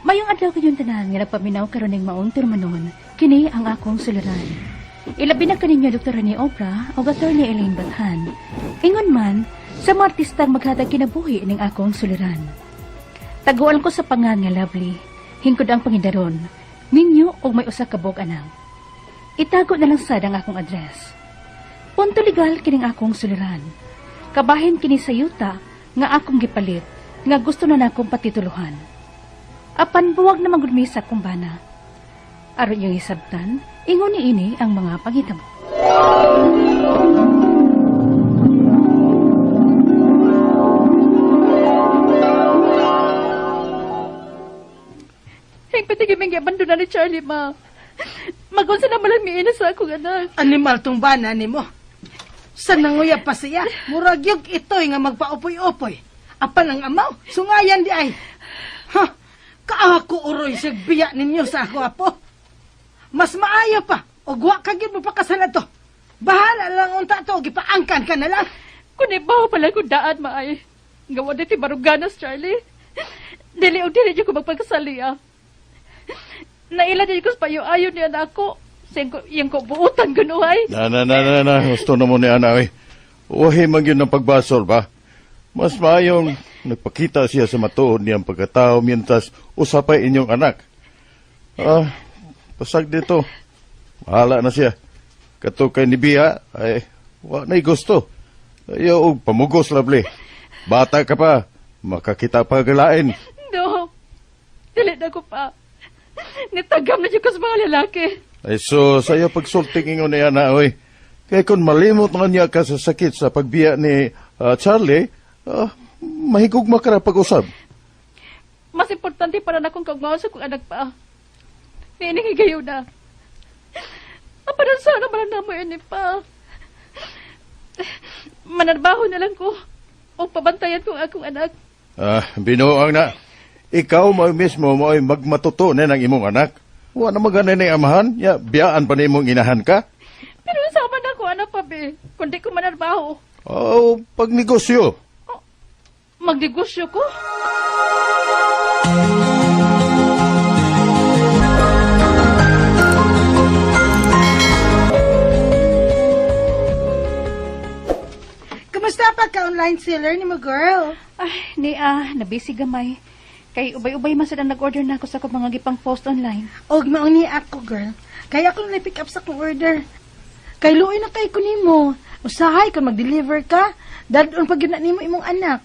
Mayong adlaw kayong tanan nga nagpaminaw karon ning maong termanon, kini ang akong suliran. Ilabi na kaninyo Dr. Rene Obra o Attorney Elaine Bathan. Ingon man, sa mga artistang maghatag kinabuhi ning akong suliran. Taguan ko sa pangan nga Lovely, hingkod ang pangidaron, minyo o may usa ka bug anang. Itago na lang sad ang akong address. Punto legal kining akong suliran. Kabahin kini sa yuta nga akong gipalit, nga gusto na akong patituluhan. Apan buwag na magudmisa kung bana. Aron yung isabtan, ingon ni ini ang mga panghitabo. Hing patigiming abandonan ni Charlie, ma. Magunsa na malang miina sa akong anak. Animal tong bana ni mo. Sa nanguya pa siya, murag yung ito'y nga magpaupoy-upoy. Apan ang amaw, sungayan di ay. Ha, kaawa ko uroy siya biya ninyo sa ako apo. Mas maayo pa, o guwa kagid mo pa kasana to. Bahala lang unta to, gipaangkan ka na lang. Kung ibaw pala kong daan, maay. Gawa na ti Baruganas, Charlie. Dili o dili ko magpagkasali, ah. Naila din ko sa payo-ayo niya na ako. Yung ko buutan ganuhay. Na. Gusto na mo ni Ana, eh. Uhi man yun ng pagbasol ba? Mas maayong nagpakita siya sa matuod niyang pagkatao mientras usapay inyong anak. Pasag dito. Mahala na siya. Kato kay ni Bia, ay, wala na'y gusto. Ayaw, pamugos, Lovely. Bata ka pa. Makakita pa galain. No. Dili na ko pa. Nitagam na siya ko sa mga lalaki. Ay, so, sa'yo pagsulting ingon niya na, oy. Kaya kung malimot nga niya ka sa sakit sa pagbiya ni Charlie, mahigugma ka na pag-usab. Mas importante para na kong kagmaw sa kong anak pa. Niningigayo na. Aparan sana malang na mo yun pa. Manarbaho na lang ko. O pabantayan ko akong anak. Binuang na. Ikaw mo mismo mo ay magmatutunan ng imong anak. Wa na magana ni amahan, ya biyaan pa nimong inahan ka. Pero sama na ko anak pa be, kundi ko manarbaho. Pagnegosyo. Magnegosyo ko? Kamusta pa ka online seller ni mo, girl? Ay, nabisi gamay. Kay ubay-ubay man ang nag-order na ako sa akong mga gipang post online. Og maong ni ako, girl. Kaya ako na-pick up sa akong order. Kay luoy na kay ko nimo. Usahay kung mag-deliver ka. Dadon pag yun na nimo imong anak.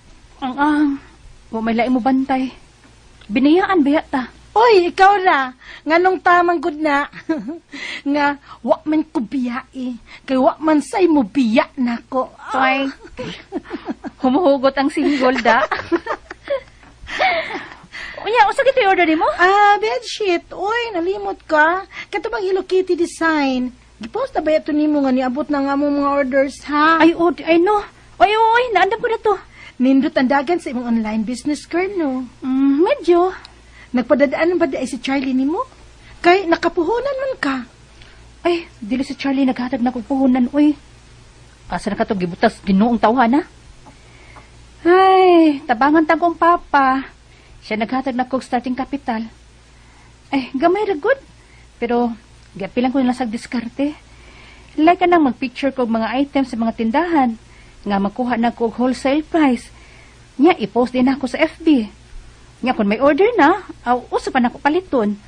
Wa may laing mo bantay. Binayaan ba ta? Oy, ikaw na. Nganong tamang good na. Nga, wa man ko biyai. Kay wa man say mo biya na ko. Ay, humuhugot ang single da. Unya, usa kiti order nimo? Bedsheet. Oy, nalimot ka. Katubang Hello Kitty design. Gipost na ba ito nimo nga niabot na nga mo mga orders, ha? Ay, I know. Oy, naandam ko na to. Nindot ang dagan sa imong online business, girl, no? Medyo. Nagpadadaan ba di ay si Charlie nimo? Kay nakapuhunan man ka. Ay, dili si Charlie naghatag na kong puhunan, uy. Asa na ka to gibutas ginoong tawhan, ha? Ay, tabangan tang kong papa. Siya naghatag na kong starting capital. Ay, gamay ra good. Pero, gapilang ko nila sa diskarte. Like ka nang mag-picture ko mga items sa mga tindahan. Nga makuha na ko wholesale price. Nya, i-post din ako sa FB. Nya, kung may order na, uso pa na ko paliton.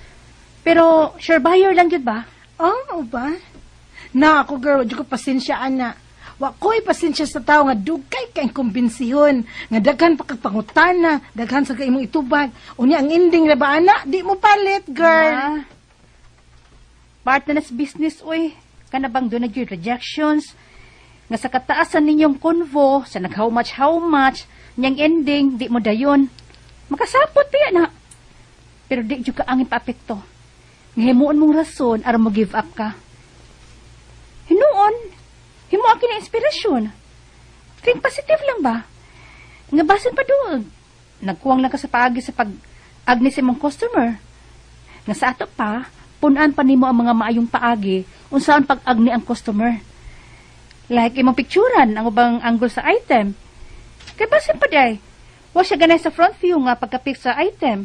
Pero, sure buyer lang yun ba? Oo ba? Na ako, girl, di ko pasensya, ana. Wa ko'y pasensya sa tao nga dugay kay kumbensihon. Nga daghan pa pangutana, daghan sa kaimong itubag. Unya ang ending na ba, ana? Di mo palit, girl. Partner na sa business, uy. Kana bang doon na rejections? Nga sa kataasan ninyong convo, sa nag-how much, niyang ending, di mo dayon. Makasapot pa na. Pero di juga ang ipaapekto. Ngahimuon mong rason, aram mo give up ka. Hinuon, himo akin na inspirasyon. Think positive lang ba? Nga basin pa doon. Nagkuwang lang ka sa paagi sa pag-agni sa mong customer. Nga sa ato pa, punan pa nimo ang mga maayong paagi unsaon pag-agni ang customer. Like imong picturan ang ubang angle sa item. Kay basin pa day. Wa siya ganay sa front view nga pagka-pick sa item.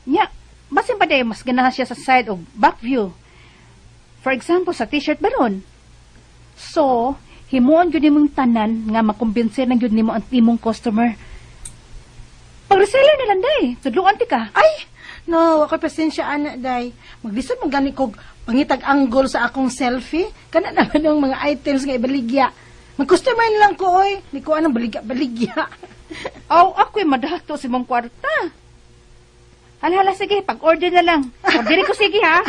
Nya, basin pa day mas ganahan siya sa side o back view. For example, sa t-shirt baron. So, himuon yun nimong tanan nga makumbinser ng yun nimo ang timong customer. Pag-reseller na lang day. Tudluan ti ka. Ay, no, ako pasensya anak day. Maglisod man gani kog pangitag angle sa akong selfie. Kana naman yung mga items nga ibaligya. Mag-customer na lang ko, oy. Di ko anong baligya. Aw, ako'y madahato si mong kwarta. Hala, sige, pag-order na lang. Order ko, sige, ha?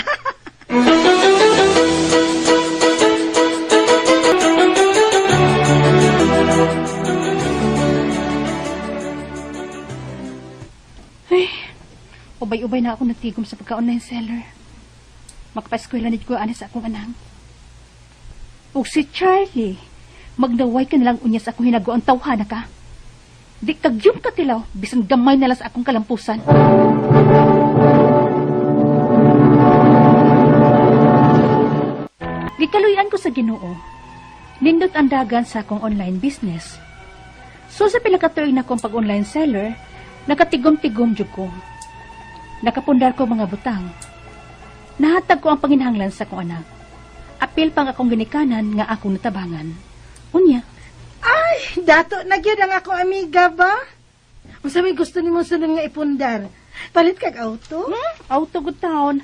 Ay, ubay-ubay na ako natigom sa pagka-online seller. Makapaskwela nid ko anis sa akong anang. O si Charlie, magdaway ka nalang unya sa akong hinago ang tawhana ka. Di kagyum ka tilaw, bisan gamay na lang sa akong kalampusan. Gikaluyan ko sa Ginoo. Nindot ang dagan sa akong online business. So sa pinakatuig na kong pag-online seller, nakatigom-tigom jud ko. Nakapundar ko mga butang. Nahatag ko ang panginhanglan sa akong anak. Apil pang akong ginikanan nga akong natabangan. Unya, Ay, dato, nagyan ang akong amiga ba? Ang sabi gusto ni mo sunod nga ipundar. Palit kag auto? auto good town.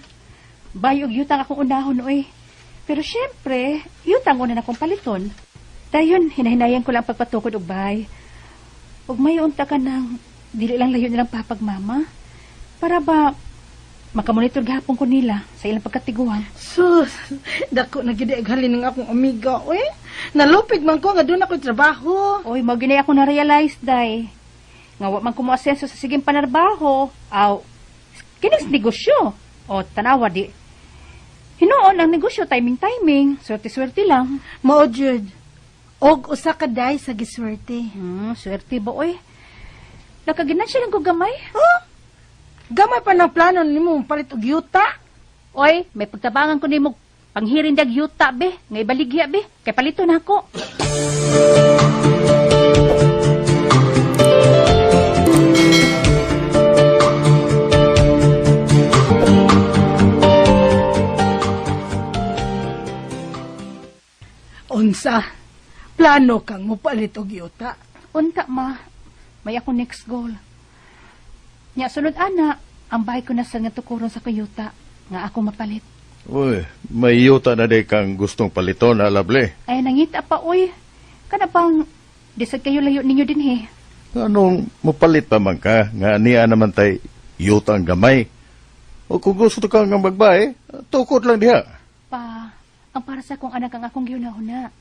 Bayog yutang akong unahon, oy. Pero syempre, yutang una na akong paliton. Dayon, hinahinayan ko lang pagpatukod og bay. Ug may unta ka ng dili lang layo nilang papagmama. Para ba makamonitor gahapon ko nila sa ilang pagkatiguan. Sus, dako na gid halin ng akong amiga, oy. Nalupig man ko nga doon ako trabaho. Oy, mao ginay ako na-realize, day. Nga wa man ko moasenso sa siging panarbaho. Aw, kinis negosyo. O, tanawa di. Hinoon ang negosyo, timing-timing. Swerte-swerte lang. Mao jud. Og usa ka day sa giswerte. Swerte ba, oy? Nakaginan siya lang ko gamay. Oh, gamay pa ng plano nimo palit og yuta. Oy, may pagtabangan ko nimo panghirin dag yuta, be. Nga ibaligya, be. Kay palito na ako. Unsa? Plano kang mopalit og yuta. Unta, ma. May ako next goal. Nya, sunod ana, ang bahay ko na sa nga tukuron sa kuyuta. Nga ako mapalit. Uy, may yuta na day kang gustong paliton, alable. Ay, nangita pa, oy. Kana pang, disag kayo layo ninyo din, he. Anong mupalit pa man ka, nga niya naman tay yuta ang gamay. O kung gusto ka nga magbae, tukod lang diha. Pa, ang para sa akong anak ang akong giunahuna.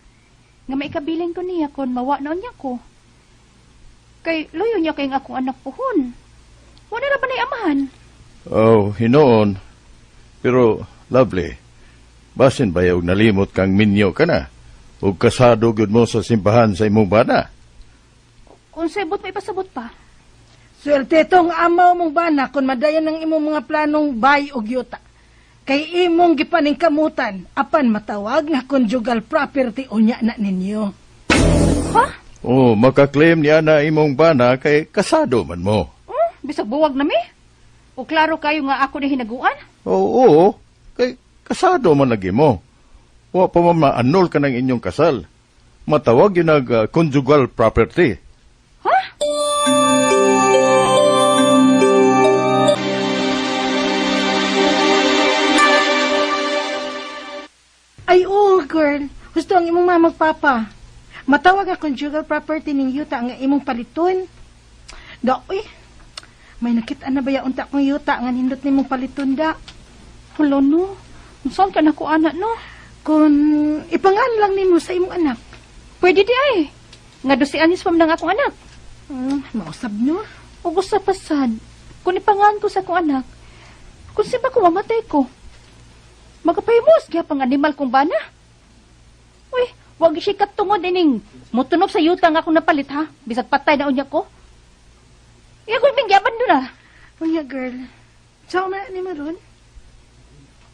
Nga may kabiling ko niya kon mawa noon niya ko. Kay loyo niya kay akong anak puhon. Wala na ba na amahan? Oh, hinoon. Pero, lovely, basin ba yung nalimot kang minyo ka na? O kasado gud mo sa simbahan sa imong bana? Kung sabot may pasabot pa. Swerte tong amaw mong bana kung madayon ng imong mga planong bay og yuta. Kay imong gipaning kamutan, apan matawag nga conjugal property unya na ninyo. Ha? Oh, makaklaim niya na imong bana kay kasado man mo. Bisag buwag na mi? O klaro kayo nga ako na hinaguan? Oo, kay kasado man lagi mo. Wa pa man ma-annul ka ng inyong kasal. Matawag yun conjugal property. Ha? Ay, oh, girl. Gusto ang imong mama magpapa. Matawag ang conjugal property ning yuta nga imong paliton. Da, uy. May nakita na ba ya unta kong yuta nga nindot nimong paliton da? Hulo no. Saan ka na ko anak no? Kung ipangan lang nimo sa imong anak. Pwede di ay. Nga 12 anyos pa man ang akong anak. Mausab no? O gusto pasad. Kung ipangan ko sa akong anak, kung siya ba ko mamatay ko? Magapayos, kaya pang animal kong bana. Uy, wag siya katungod ining. Mutunok sa yuta nga akong napalit ha. Bisag patay na unya ko. Iya ko ibingyaban doon ah. Unya, girl. Saan na ni Maron?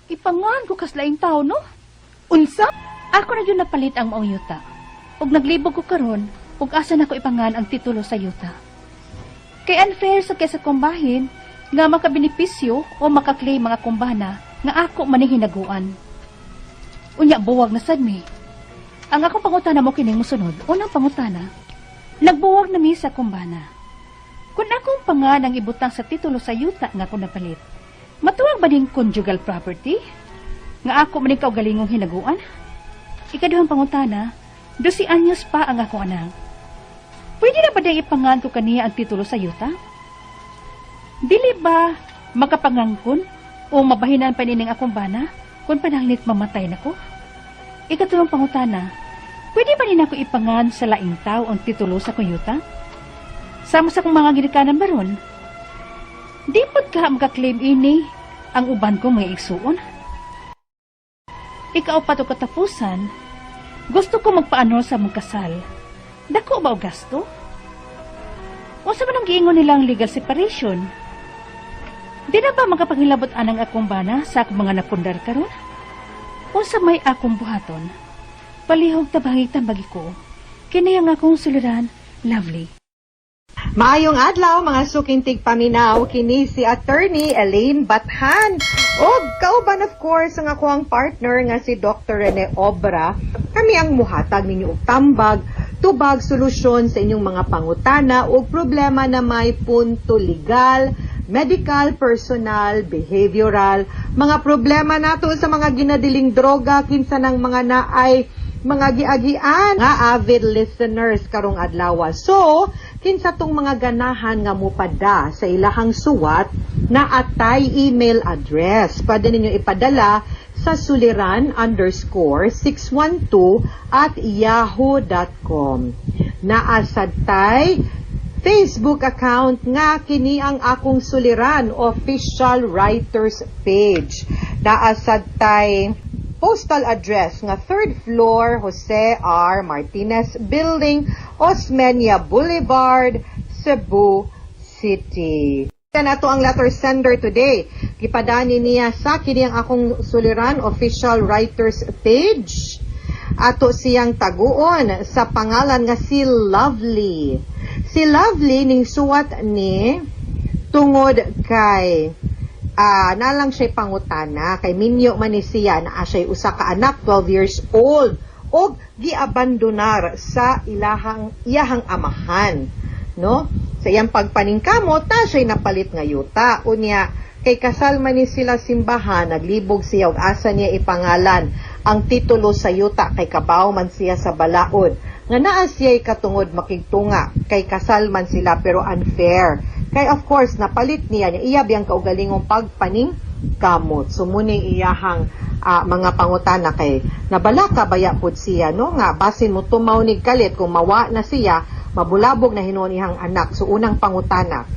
Ipangan ko kaslaing tao no? Unsa? Ako na yun napalit ang maong yuta. Ug naglibog ko karon, ug asa na ko ipangan ang titulo sa yuta. Kay unfair sa kesa kong bahin, nga makabenepisyo o makaklaim mga kumbana nga ako maning hinaguan. Unya buwag na sad mi. Ang akong pangutana mo kining mosunod, unang pangutana, nagbuwag na mi sa kumbana. Kung akong pangan ang ibutang sa titulo sa yuta nga ako napalit, matuwag ba ning conjugal property? Nga ako maning kaugalingong hinaguan? Ikaduhang pangutana, 12 anyos pa ang akong anak. Pwede na ba dahil ipangan ko kaniya ang titulo sa yuta? Dili ba makapangangkon o mabahinan pa nining akong bana kung pananglit mamatay na ko? Ikatulong pangutana, pwede ba rin ako ipangan sa laing tao ang titulo sa kuyuta? Sama sa kong mga ginikanan baron? Di ba't ka makaklaim ini ang uban ko mga igsuon? Ikaw pa to katapusan, gusto ko magpaano sa mong kasal. Dako ba o gasto? O sa manong giingon nilang legal separation? Di na ba makapangilabot anang akong bana sa akong mga napundar karon? O sa may akong buhaton? Palihog tabangig tambagi ko, kinayang akong suliran, Lovely. Maayong adlaw mga sukintig paminaw kini si Attorney Elaine Bathan. Og kauban of course ang ako ang partner nga si Dr. Rene Obra. Kami ang muhatag ninyo og tambag, tubag solusyon sa inyong mga pangutana o problema na may punto legal, medical, personal, behavioral, mga problema nato sa mga ginadiling droga, kinsa ng mga naay mga giagian nga avid listeners karong adlaw. So, kinsa tong mga ganahan nga mupada sa ilahang suwat na atay email address. Pwede ninyo ipadala sa suliran_612@yahoo.com. Naasad tay Facebook account nga kini ang akong suliran official writers page. Naasad tay postal address nga 3rd floor Jose R. Martinez Building, Osmeña Boulevard, Cebu City. Nato ang letter sender today. Gipadani niya sa kini ang akong suliran official writers page. Ato siyang taguon sa pangalan nga si Lovely. Si Lovely ning suwat ni tungod kay nalang siya pangutana kay minyo man ni siya na siya usa ka anak 12 years old og giabandonar sa iyahang amahan, no? Sa iyang pagpaningkamot ta siya napalit nga yuta unya kay kasal man ni sila simbahan, naglibog siya og asa niya ipangalan ang titulo sa yuta kay kabaw man siya sa balaod nga naa siya katungod makigtunga kay kasal man sila pero unfair. Kay of course, napalit niya iya biyang kaugalingong pagpaning kamot. So muni iyahang mga pangutana kay nabalaka baya pud siya, no? Nga basin mo tumaw ni kalit kung mawa na siya, mabulabog na hinuon ihang anak. So unang pangutana,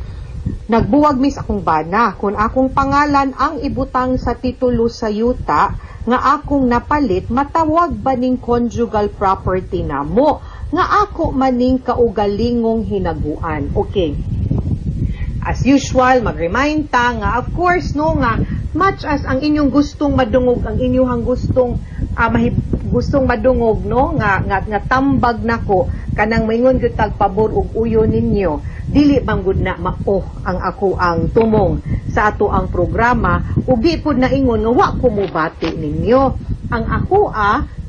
nagbuwag mis akong bana kung akong pangalan ang ibutang sa titulo sa yuta nga akong napalit, matawag ba ning conjugal property na mo nga ako maning kaugalingong hinaguan. Okay. As usual, mag-remind ta nga, of course, no, nga, much as ang inyong gustong madungog, ang inyong gustong madungog, no, nga tambag nako, kanang maingon gyud tag pabor ug uyo ninyo, dili bang gud na mao ang ako ang tumong sa ato ang programa, ug di pud na ingon nga wa ko mobati ninyo. Ang ako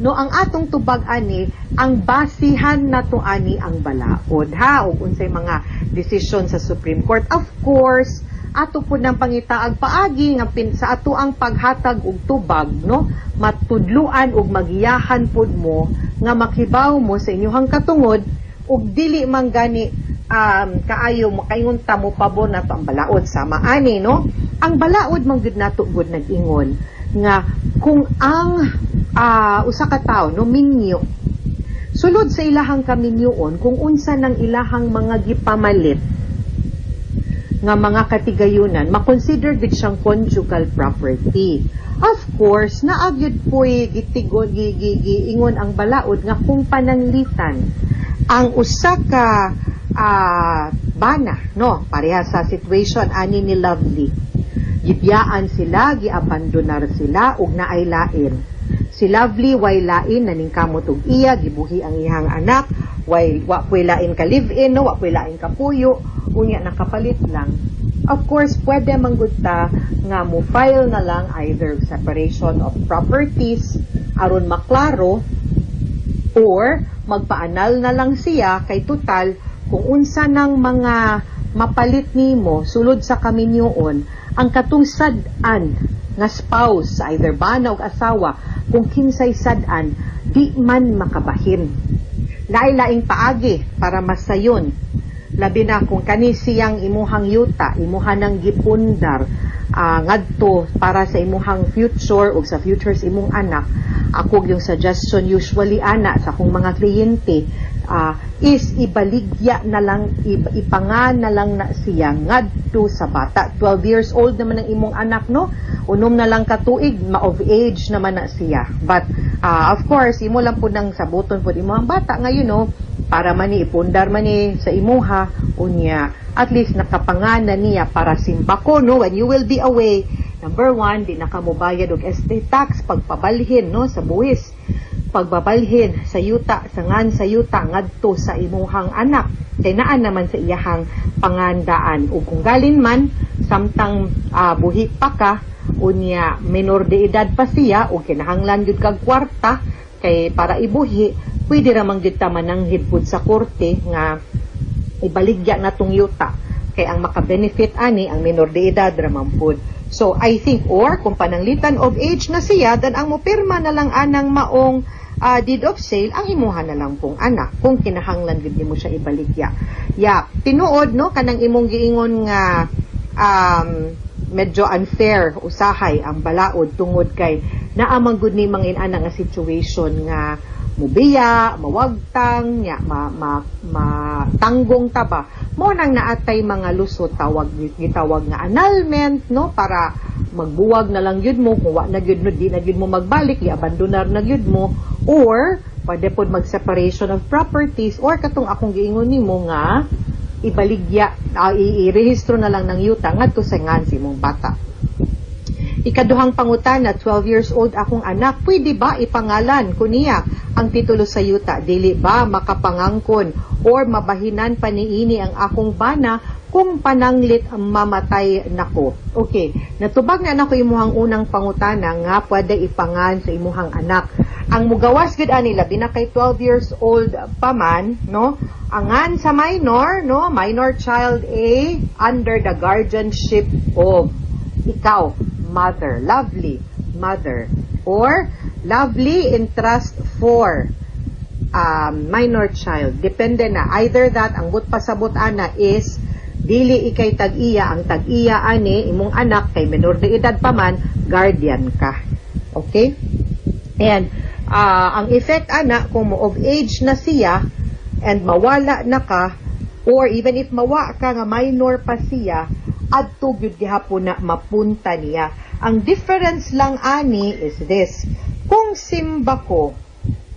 no, ang atong tubag ani, ang basihan nato ani ang balaod, ha, ug unsay mga desisyon sa Supreme Court. Of course, ato po ng pangitaag paagi nga sa ato ang paghatag og tubag, no, matudluan ug magiyahan pud mo nga makibaw mo sa inyong katungod ug dili man gani kaayo makaingon ta mo pabor nato ang balaod sama ani, no. Ang balaod man gud nato gud nag-ingon nga kung ang usa ka tawo, no, minyo sulod sa ilahang kaminyoon kung unsa ng ilahang mga gipamalit nga mga katigayunan, makonsider gid siyang conjugal property. Of course, naagyod po'y giingon ang balaod nga kung pananglitan ang usa ka bana, no, pareha sa situation ani ni Lovely. Gibiyaan sila, giabandonar sila ug naay lain. Si Lovely way lain naningkamot og iya, gibuhi ang iyang anak, wa puy lain ka live-in, no, wa puy lain ka puyo, unya nakapalit lang of course, pwede manggudta nga mo file na lang either separation of properties aron maklaro or magpaanal na lang siya kay total kung unsa ng mga mapalit nimo sulod sa kaminyoon ang katong sad-an nga spouse either bana o asawa kung kinsay sad-an di man makabahin. Lain-laing paagi para masayon labi na kung kani siyang imuhang yuta, imuhan ng gipundar ngadto para sa imuhang future o sa futures imong anak. Ako yung suggestion usually ana sa akong mga kliyente is ibaligya na lang, ipangan na lang na siya ngadto sa bata. 12 years old naman ang imong anak, no? Unom na lang katuig, ma-of age naman na siya. But of course, imo lang po nang sabuton po imo ang bata ngayon, no? Para mani ipundar mani sa imuha unya at least nakapanganan niya para simbako, no, when you will be away. Number 1, di na ka mobayad og estate tax pagpabalhin, no, sa buwis, pagbabalhin sa yuta sa ngadto sa imuhang anak kay naa naman sa iyahang pangandaan. Ug kung galin man samtang buhi pa ka unya menor de edad pa siya o kinahanglan gyud kag kwarta kay para ibuhi, pwede ramang gyud ta mananghid pud sa korte nga ibaligya na tong yuta kay ang maka-benefit ani ang menor de edad ramang pud. So I think or kung pananglitan of age na siya dan ang mopirma na lang anang maong deed of sale ang imuha na lang pong anak kung kinahanglan gyud nimo siya ibaligya. Tinuod, no, kanang imong giingon nga medyo unfair usahay ang balaod tungod kay naamang gud ni mangin-ana nga situation nga mubiya, mawagtang, matanggong taba. Mo nang naatay mga lusot gitawag nga annulment, no, para magbuwag na lang yun mo kung wa na yun mo, di na yun mo magbalik, i-abandonar na yun mo, or pwede po mag-separation of properties, or katong akong giingon nimo nga ibaligya, i-rehistro na lang ng yuta ngadto sa ngansi mong bata. Ikaduhang pangutana, 12 years old akong anak, pwede ba ipangalan ko niya ang titulo sa yuta? Dili ba makapangangkon or mabahinan pa niini ang akong bana kung pananglit ang mamatay nako? Okay, natubag na nako imuhang unang pangutana nga pwede ipangan sa imuhang anak. Ang mugawas gud ani labi na kay 12 years old pa man, no? Angan sa minor, no? Minor child A under the guardianship of ikaw, mother, lovely mother, or lovely in trust for minor child. Depende na. Either that, ang pasabot ana is dili ikay tag-iya, ang tag-iya ani imong anak kay menor de edad pa man, guardian ka. Okay? And ang effect ana kung mo of age na siya and mawala na ka, or even if mawa ka nga minor pa siya, adto gyud gihapon na mapunta niya. Ang difference lang ani is this: kung simba ko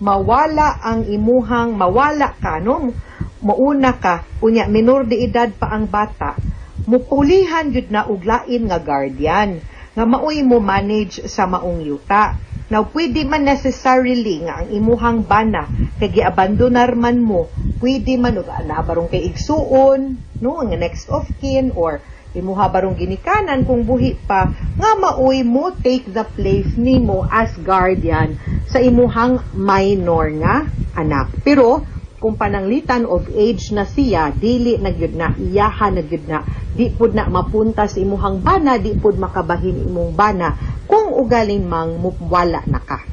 mawala ka, no, mauna ka unya menor de edad pa ang bata, mupulihan gyud na og lain nga guardian nga maoy mo manage sa maong yuta. Now, pwede man necessarily nga ang imuhang bana kay giabandonar man mo, pwede man og barong kay igsuon, no, nga next of kin, or imuha barong ginikanan kung buhi pa nga maoy mo take the place nimo as guardian sa imuhang minor nga anak. Pero kung pananglitan of age na siya, dili na gyud na, iyaha na gyud na, di pud na mapunta sa imuhang bana, di pud makabahin imong bana kung ugaling mang mupwala na ka.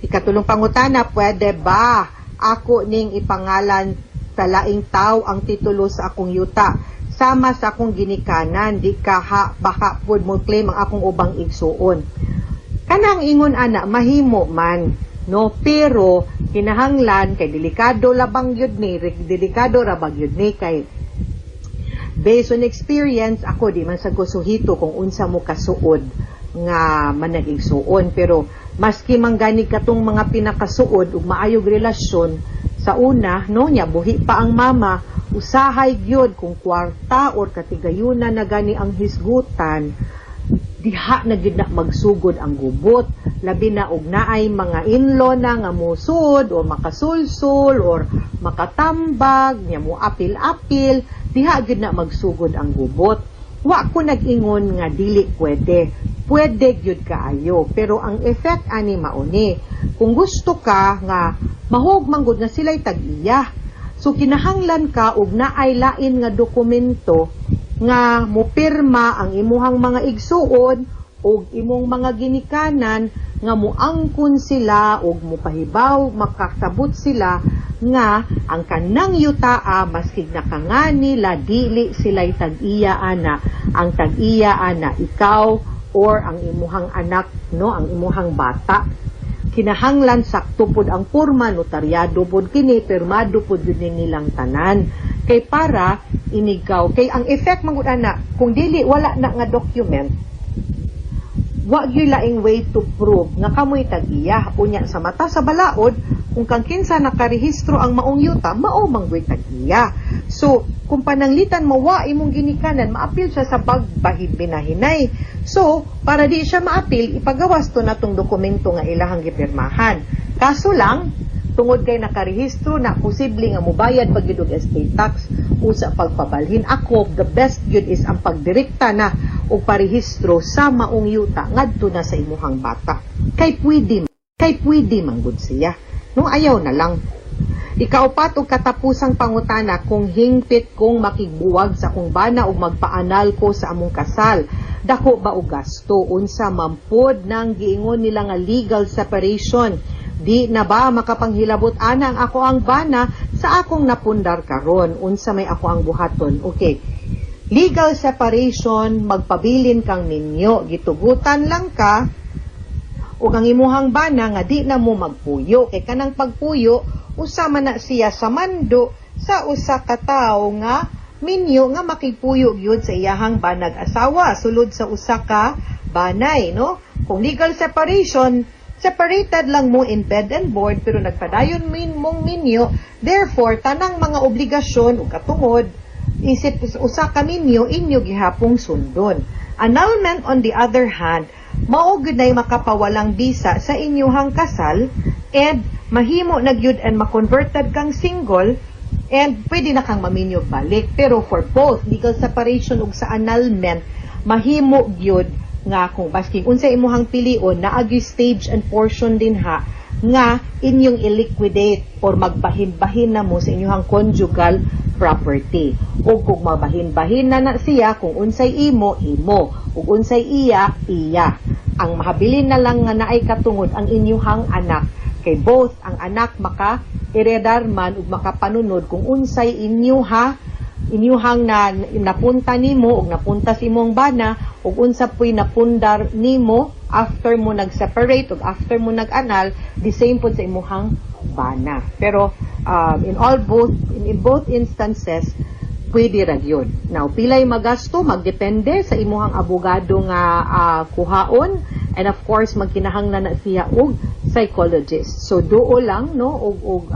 Ikatulong pangutana, pwede ba ako ning ipangalan sa laing tao ang titulo sa akong yuta sama sa akong ginikanan, di kaha baka pud mo claim ang akong ubang igsuon? Kanang ingon ana, mahimo man, no, pero kinahanglan kay delikado labang yun ni, delikado rabang yun ni kay based on experience, ako di man sa gusuhito kung unsa mo kasuod nga managing suon, pero maski man gani katong mga pinakasuod ug maayog relasyon sa una, no, nya buhi pa ang mama, usahay gyud kung kwarta or katigayunan na gani ang hisgutan, diha na gyud na magsugod ang gubot, labi na og naay mga in-law na nga musud or makasulsul or makatambag nya mo apil-apil, diha gyud na magsugod ang gubot. Wa ko nag-ingon nga dili pwede. Pwede gyud kaayo, pero ang effect ani mauni. Kung gusto ka nga mahugmang gud nga sila'y tag-iya. So kinahanglan ka og naay lain nga dokumento nga mopirma ang imuhang mga igsuon og imong mga ginikanan nga muangkon sila og mopahibaw makasabot sila nga ang kanang yutaa maskig nakangani la dili sila'y tag-iya ana. Ang tag-iya ana ikaw or ang imuhang anak, no, ang imuhang bata. Kinahanglan sakto pud ang porma, notaryado pud kini, pirmado pud yun nilang tanan. Kay para inigaw, kay ang effect mangud ana, kung dili wala na nga document, wa gyud laing way to prove nga kamoy tag-iya. Unya sa mata sa balaod, kung kang kinsa nakarehistro ang maong yuta, mao manggoy tag-iya. So, kung pananglitan mo wa imong ginikanan, maapil siya sa pagbahid binahinay. So, para di siya maapil, ipagawas to natong dokumento nga ilahang gipirmahan. Kaso lang, tungod kay nakarehistro na posible nga mubayad pag yun og estate tax usa pagpabalhin. Ako, the best yun is ang pagdirekta na o parehistro sa maong yuta ngadto na sa imuhang bata. Kay pwede manggod siya. No, ayaw na lang. Ikaupat og katapusang pangutana kung hingpit kong makigbuwag sa kung bana o magpaanal ko sa among kasal. Dako ba og gasto? Unsa mampod ng giingon nila nga legal separation? Di na ba makapanghilabot ana ang ako ang bana sa akong napundar karon? Unsa may ako ang buhaton? Okay. Legal separation, magpabilin kang ninyo. Gitugutan lang ka o ang imuhang bana nga di na mo magpuyo. Kay kanang pagpuyo, usama na siya sa mando sa usa ka tawo nga minyo nga makipuyog yun sa iyahang banag asawa sulod sa usa ka banay, no? Kung legal separation, separated lang mo in bed and board pero nagpadayon mong minyo, therefore tanang mga obligasyon o katungod isip usa ka minyo inyo gihapong sundon. Annulment on the other hand, mao gud nay makapawalang bisa sa inyuhang kasal and mahimo na gyud and makonverted kang single and pwede na kang maminyog balik. Pero for both legal separation ug sa annulment, mahimo gyud nga kung basking unsa imuhang pilion na agi stage and portion din ha nga inyong i-liquidate or magbahin-bahin na mo sa inyong conjugal property. O kung mabahin-bahin na siya, kung unsay imo, ug unsay iya. Ang mahabilin na lang nga naay katungod ang inyuhang anak. Kay both ang anak maka-iredar man ug makapanunod kung unsay inyuhang napunta nimo ug napunta sa imong bana ug unsa puy napundar nimo after mo nag-separate ug after mo nag-anal, the same po sa imuhang bana. Pero in both instances pwede ra gyud. Now pilay magasto magdepende sa imuhang abogado nga kuhaon, and of course magkinahanglan na siya og psychologist. So duo lang no og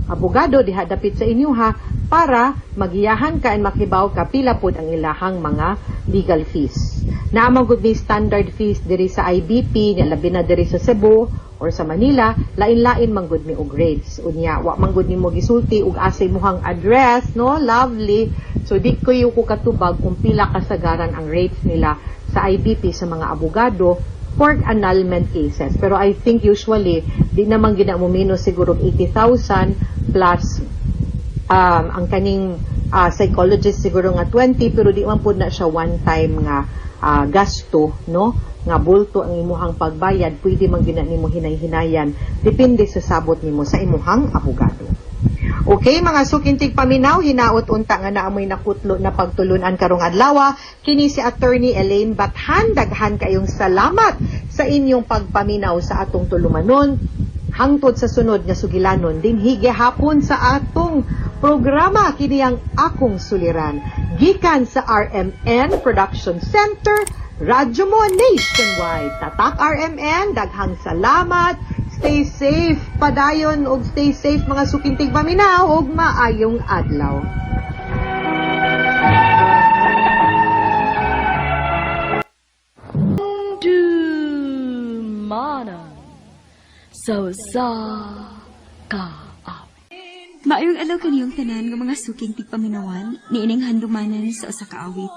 abogado diha dapit sa inyo ha para magiyahan ka and makibaw ka pila pod ang ilahang mga legal fees. Naamang gud ni standard fees diri sa IBP, labi na diri sa Cebu or sa Manila, lain-lain man gud mi og rates. Unya wa man gud nimo gisulti og asay mohang address, no? Lovely. So di ko katubag kung pila kasagaran ang rates nila sa IBP sa mga abogado for annulment cases. Pero I think usually di naman gina mo minus siguro 80,000 plus ang kaning psychologist siguro nga 20, pero di man pud na siya one time nga gasto, no, nga bulto ang imuhang pagbayad. Pwede man gina nimo hinay-hinayan depende sa sabot nimo sa imuhang abogado. Okay, mga sukintig paminaw, hinaot unta nga naamoy nakutlo na pagtulunan karong adlaw. Kini si Attorney Elaine Bathan. Daghan kayong salamat sa inyong pagpaminaw sa atong tulumanon. Hangtod sa sunod nga sugilanon din higihapon sa atong programa kini ang akong suliran. Gikan sa RMN Production Center, Radyo Mo Nationwide. Tatak RMN, daghang salamat. Stay safe, padayon og stay safe mga sukintig paminaw og maayong adlaw. Mana so sa ka. Maayong adlaw kaniyong tanan nga mga suking tigpaminawan ni ining handumanan sa usa ka awit.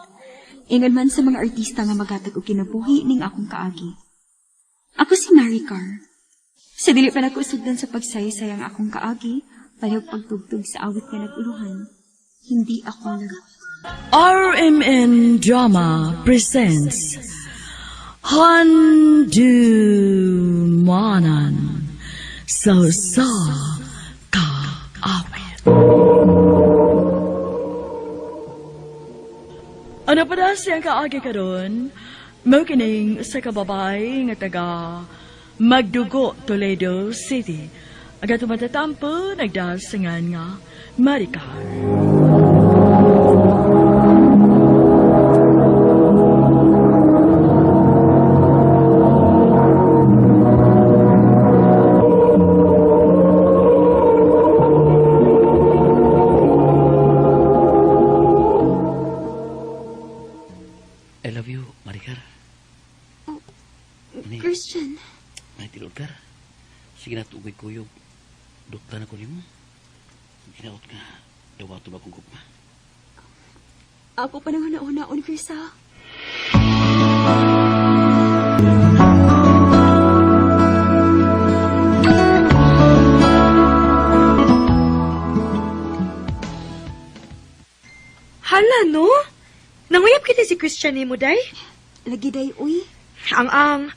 Ingon man sa mga artista nga maghatag og kinabuhi ning akong kaagi. Ako si Maricar. Sa dili pa nako sugdan sa pagsaysay ang akong kaagi, palihog pagtugtog sa awit nga nag-uluhan. Hindi ako nag... RMN Drama presents Handumanan sa Kaawit. Ano pa na siyang kaagi karon? Mao kining sa kababay nga taga Magdugo, Toledo City. Aga tumatatampo nagdasangan nga Maricar. I love you, Maricar. Christian, May tilod ka. Sige na tugay kuyog. Dukta na ko ni mo. Ginaot ka. Dawato ba kong gugma? ako pa nang nauna-un, Chris, ha? Hala, no? Nanguyap kita si Christian ni mo, day? Lagi day, uy. Ang.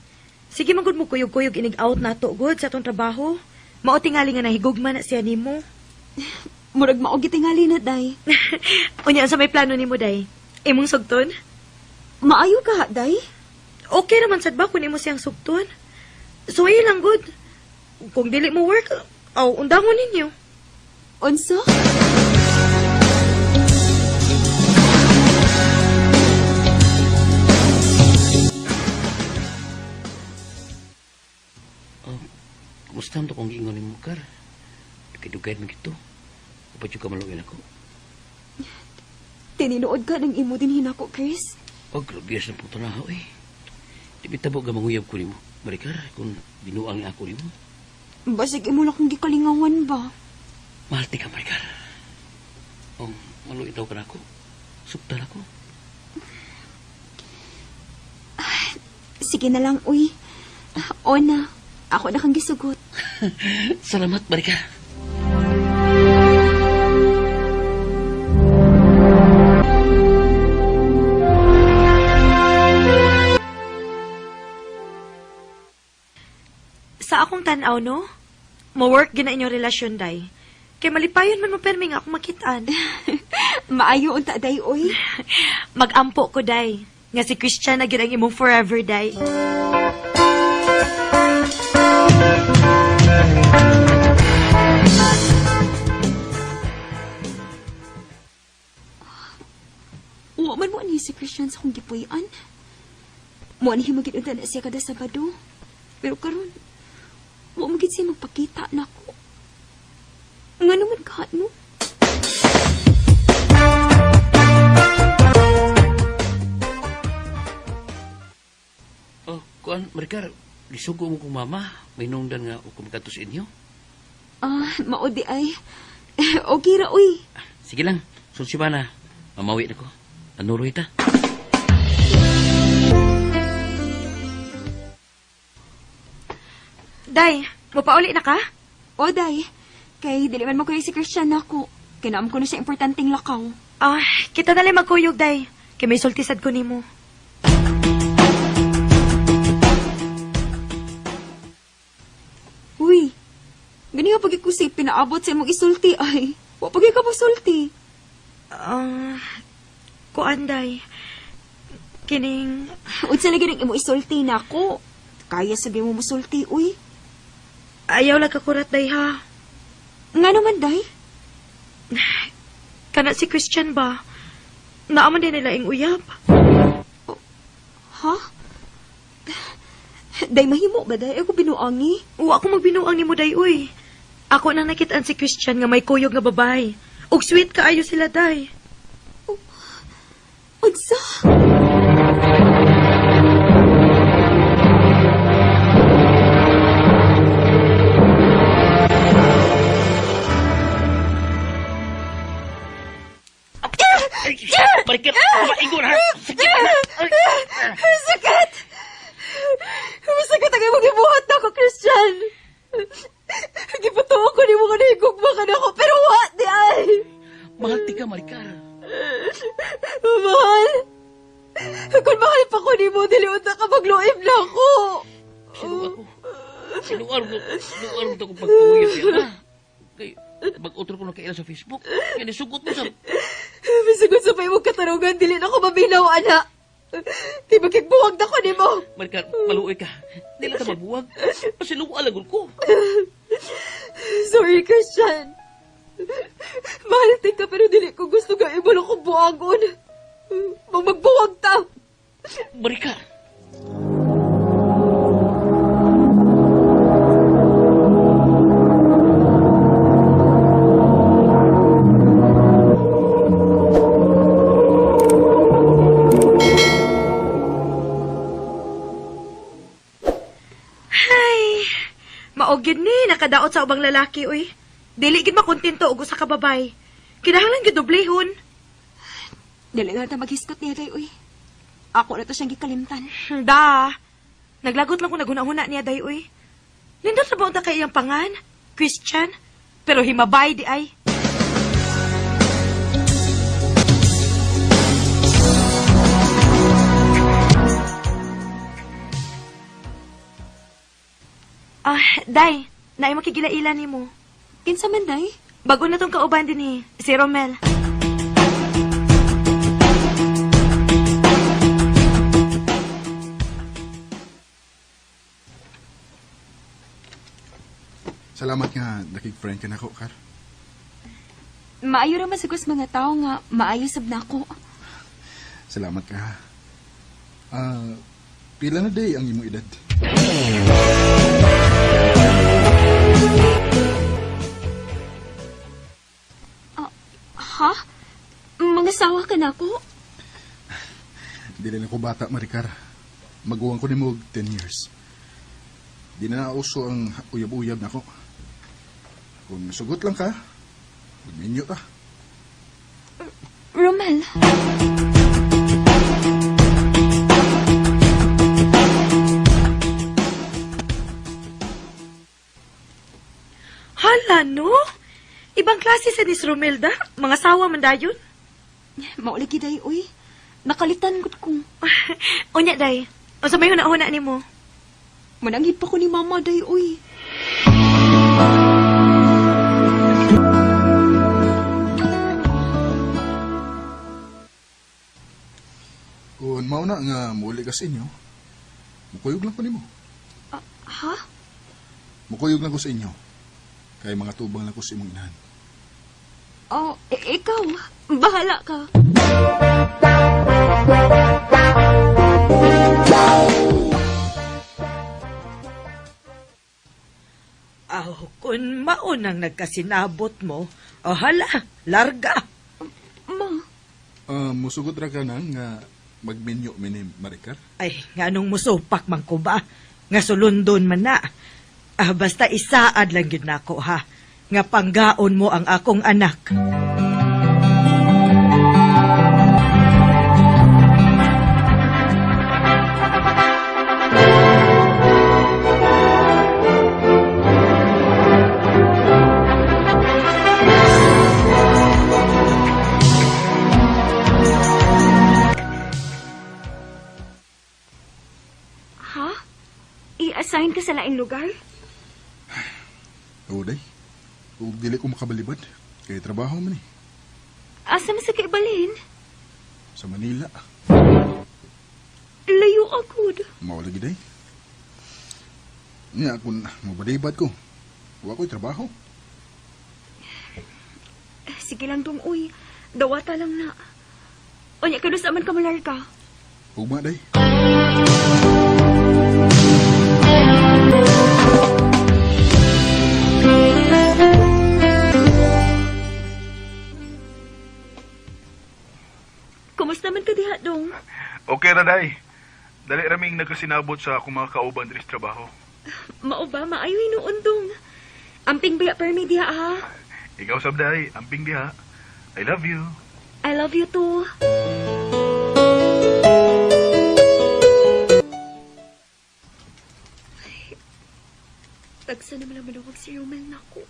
Sige, magod mo kuyog-kuyog inig-out na to, good, sa atong trabaho. Mao tingali nga nahigugma na siya ni mo. Murag maogi tingali na, day. Unya, sa may plano ni mo, day? Imong sugton? Maayo ka, day? Okay naman sad ba kung imo siyang sugton? So, ay lang, good. Kung dili mo work, undangon ninyo. Unsa? Kumusta mo to kung giingon ni mo, Kar? Dugay-dugay mo gito. Upat yung kamaluin ako. Tininuod ka ng imo din hinako, Chris. Grabiyas na po ito na ako eh. Di bitabo ka manguyab ko ni mo. Maricar, kung binuang ni ako ni mo. Basig imo lang kung gikalingawan ba? Mahal ti ka, Maricar. Maluin daw ka na ako. Subtal ako. Sige na lang, uy. O na, ako na kang gisugot. Salamat, Maricar. Sa akong tanaw, no? Mo-work gina inyong relasyon, day. Kay malipayon man mo permi nga akong makitaan. Maayo unta, day, uy. Mag-ampo ko, day. Nga si Christian na ginang imong forever, day. Wa man mo ani si Christian sa kong gipuy-an. Mo ani himagid unta na siya kada Sabado. Pero karon, wa magid siya magpakita nako. Nga naman ka, no? Kuan, Maricar, lisugo mo kong mama. May nungdan nga ako kumakato sa inyo. Maudi ay. Okay ra, uy. Sige lang, sulsi ba na? Mamawi na ko. Nanuroy ta. Day, mapauli na ka? O, day. Kay dili man makuya si Christian nako. Kinaam ko na siya importanteng lakaw. Kita na lang magkuyog, day. Kay may sultisad ko nimo. Uy, gani nga pag ikusip, pinaabot sa imong isulti ay. Wa pag ka masulti. Kuan, day. Kining... Unsa lagi ning imong isulti nako. Kaya sabi mo musulti, uy. Ayaw lang kakurat, day, ha? Nga naman, day. Kana si Christian ba? Naaman din nila ing uyab. Ha? Day, mahimo ba, day? Ako binuangi. Wa ako magbinuang ni mo, day, uy. Ako nang nakitaan si Christian nga may kuyog nga babae. Og sweet kaayo sila, day. Unsa? Maricar, maingon ha! Sakit na! tagay mo gibuhat na ako, Christian. Giputuo ko ni mo ka nahigugma ka na ako, pero what di ay? Mahal ti ka, Maricar. Mahal? Kung mahal pa ko ni mo, diliwat na ka magluim na ako. Sinuar mo ko pagtuwid yan, ha? Kay, mag-utro ko na kaila sa Facebook. Kaya nisugot mo sa... Misugot sa pa imong katarungan, dili na ako mabinaw, anak. Di magkigbuwag na ko ni mo. Maricar, maluoy ka. Di lang ka magbuwag. Pasiluwa lagol ko. Sorry, Christian. Mahal ka, pero dili ko gusto ka iba lang kong buwagon. Magbuwag ta. Maricar. Maogid ni, nakadaot sa ubang lalaki, uy. Dili gid makontento og usa ka babay. Kinahanglan gid dublehon. Dili na ta maghiskot niya, day, uy. Ako na to siyang gikalimtan. Da. Naglagot lang ko naguna-huna niya, day, uy. Nindot na ba unta kay iyang pangan? Christian? Pero himabay di ay. Day, naay makigilailan ni mo. Kinsa man, day? Bago na tong kauban din ni si Romel. Salamat nga, nakig-friend ka na ko, Kar. Maayo raman sa kus mga tao nga, maayo sab na ako. Salamat ka. Pila na day ang imo edad? Ha? Mga sawa ka na ako? Dili na ko bata, Maricar. Maguwang ko ni mo 10 years. Di na nauso ang uyab-uyab na ko. Kung nasugot lang ka, magminyo ka. Romel. Hala, no? Ibang klase sa ni Romelda. Mga sawa man dayon. Mauligi, day, uy. Nakalitan ko kung... Unya, day. O sa may huna-huna ni mo. Manangit pa ko ni mama, day, uy. Kung mauna nga muli ka sa inyo, mukuyog lang ko ni mo. Ha? Mukuyog lang ko sa inyo. Kaya mga tubang lang ko sa imong inahan. Oh, ikaw. Bahala ka. Kung maunang nagkasinabot mo, hala, larga. Ma. Musugot ra ka na nga magminyo minim, Maricar. Ay, nganong musupak man ko ba? Nga sulundon man na. Basta isaad lang yun nako, ha? Nga panggaon mo ang akong anak. Ha? I-assign ka sa laing lugar? Oo, day. Kung dili ko makabalibad, kaya trabaho man eh. Asa man sa kaibalhin? Sa Manila. Layo ako. Mawalagi, day. Nga, kung mabalibad ko, huwag ko'y trabaho. Sige lang dong, uy. Dawata lang na. O niya, kados aman ka malar ka. Ugma, day. Kumusta man ka diha, dong? Okay ra, day. Dali raming nagkasinabot sa akong mga kauban diri sa trabaho. Mao ba? Maayo noon, dong. Amping baya permi diha, ha? Ikaw sab, day. Amping diha. I love you. I love you too. unsa naman ang maluwag si Romel nako.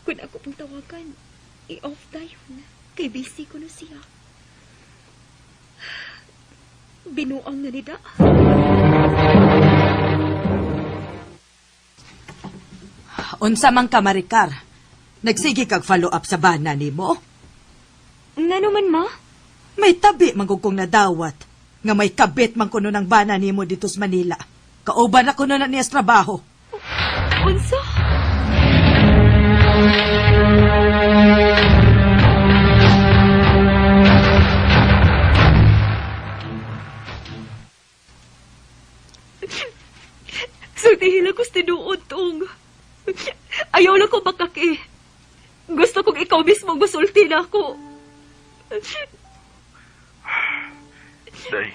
Kung ako pong tawagan, i-off dayon. Kay busy ko na siya. Binuang na nida. Unsa man ka, Maricar? Nagsige kag follow up sa bana nimo? Nga naman, ma? May tabi magugkong nadawat. Nga may kabit man kuno ng bana nimo dito sa Manila. Kauban na kuno na niya sa trabaho. Unsa? Sultihin ako sa tinuod tong. Ayaw lang ko makaki. Gusto kong ikaw mismo gusulti na ako. Day,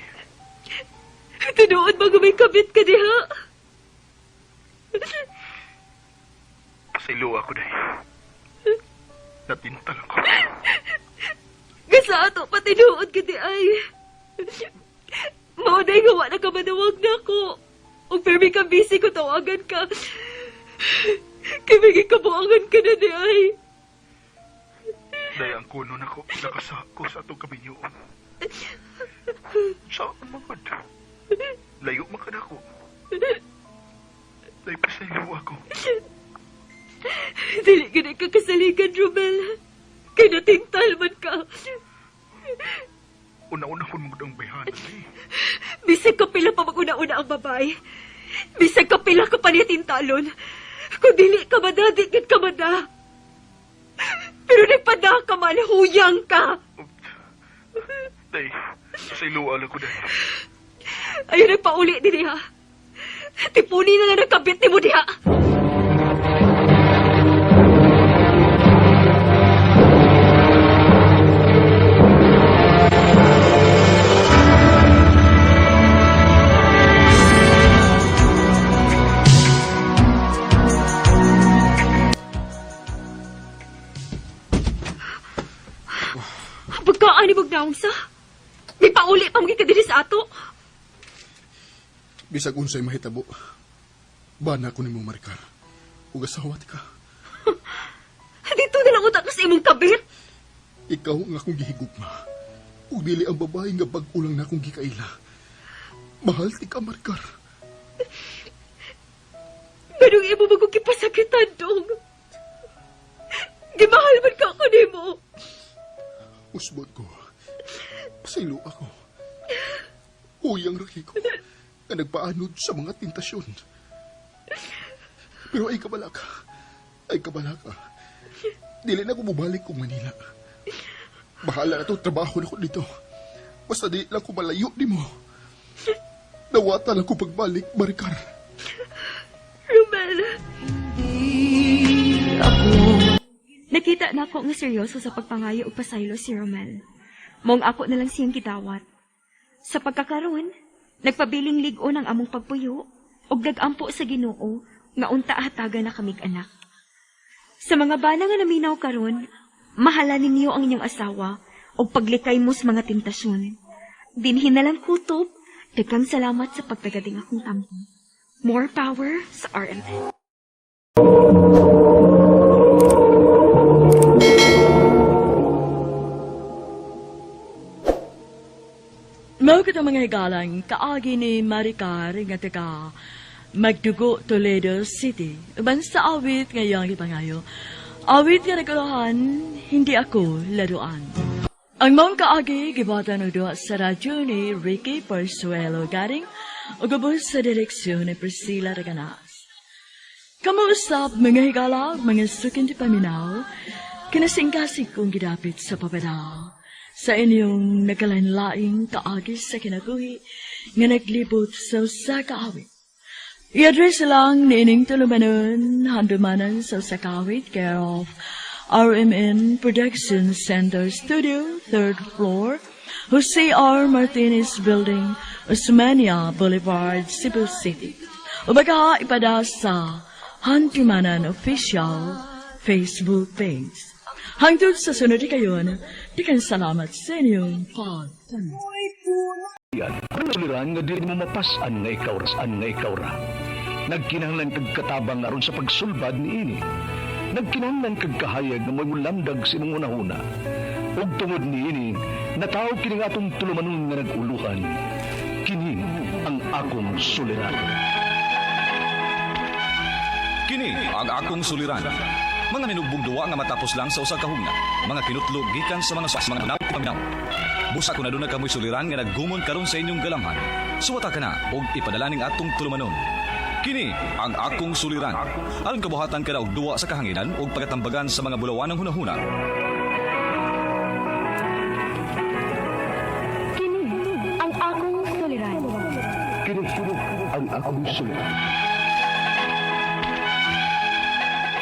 Tinuod mga may kabit ka diha. pasaylo ako, Day. Natintal ako. Gasa ato pa tinuod ka di ay. Maunay gawa na ka manawag na ako. Kung permi ka busy ko tawagan ka. Kimigay kabuangan ka na di ay. Day, ang kuno na ko, nakasako sa atong kabinyoon. Saan magod? Layo makad ako. Day, pasaylo ako. Dili ganay ka kasaligan, Romel. Kay natingtal man ka. Una-una ko mong ang bayhan, Day. Bisag ka pila pa mag-una-una ang babae. Bisag ka pila ka pa niya tintalon. Kung dili ka madadi, git ka mada. Pero nagpada ka man, huyang ka. Day, pasaylo ako, Day. Ayun, nagpauli din niya. Tipuni na nga nagkabit ni mo diha. Pagkaan ni Bogdaong sa? May pauli pa mga kadiri sa ato. Bisag unsay mahitabo. Bana ko nimo, Maricar. Ug asawat ka. Dito na lang utak sa imong kabit. Ikaw nga akong gihigugma. Ug dili ang babae nga bag-ulang na akong gikaila. Mahal ti ka, Maricar. Ganong imo magkukipasakitan, dong. Gimahal man ka ako nimo. Usbot ko. Pasaylo ako. Huyang raki ko na nagpaanod sa mga tentasyon. Pero ay kabala ka. Ay kabala ka. Dili na ko bubalik kong Manila. Bahala na itong trabaho na ko dito. Basta di lang ko malayo di mo. Nawata lang ko pagbalik, Maricar. Romel. Nakita na ako nga seryoso sa pagpangayo o pasaylo si Romel. Mong ako na lang siyang kitawat. Sa pagkakaroon, nagpabiling ligon ang among pagpuyo o nagampo sa Ginoo nga unta hataga na kamig anak. Sa mga bana nga naminaw karon, mahala ninyo ang inyong asawa o paglikay mo sa mga tentasyon. Dinhin na lang kutob, daghang salamat sa pagtagading akong tampo. More power sa RMN. Mao kita mga higalang kaagi ni Maricar nga taga Magdugo, Toledo City. Uban sa awit ngayong ipangayo. Awit nga naguluhan, hindi ako laruan. Ang mong kaagi gibatan o doon sa radyo ni Ricky Persuelo garing o gabos sa direksyon ni Priscilla Raganas. Kamuusap mga higalang, mga sukin di paminaw, kinasingkasig kong gidapit sa papadaw. Sa inyong nagkalanlaing kaagi sa kinaguhi nga naglibot sa usa kaawit. I-address lang ni ining tulumanon handumanan sa usa kaawit care of RMN Production Center Studio, 3rd floor, Jose R. Martinez Building, Osmania Boulevard, Cebu City. Ubaga ipada sa Handumanan Official Facebook page. Hangtod sa sunod kayon, dikan salamat sa inyong pagtanong. Yan, ang naliran nga di mo mapasan nga ikaw ra. Nagkinahanglan kag katabang aron sa pagsulbad ni ini. Nagkinahanglan kag kahayag nga magmulamdag sa imong unahuna. Ug tungod ni ini, nataw kini nga atong tulumanon nga naguluhan. Kini ang akong suliran. Kini ang akong suliran. Mga minugbong duwa nga matapos lang sa usa ka hugna. Mga kinutlog gikan sa mga napaminaw. Busa ko na doon na kamoy suliran nga naggumon karon sa inyong galamhan. Suwata ka na og ipadala ning atong tulumanon. Kini ang akong suliran. Aron kabuhatan ka na og duwa sa kahanginan og pagatambagan sa mga bulawan ng hunahuna. Kini ang akong suliran. Kini ang akong suliran.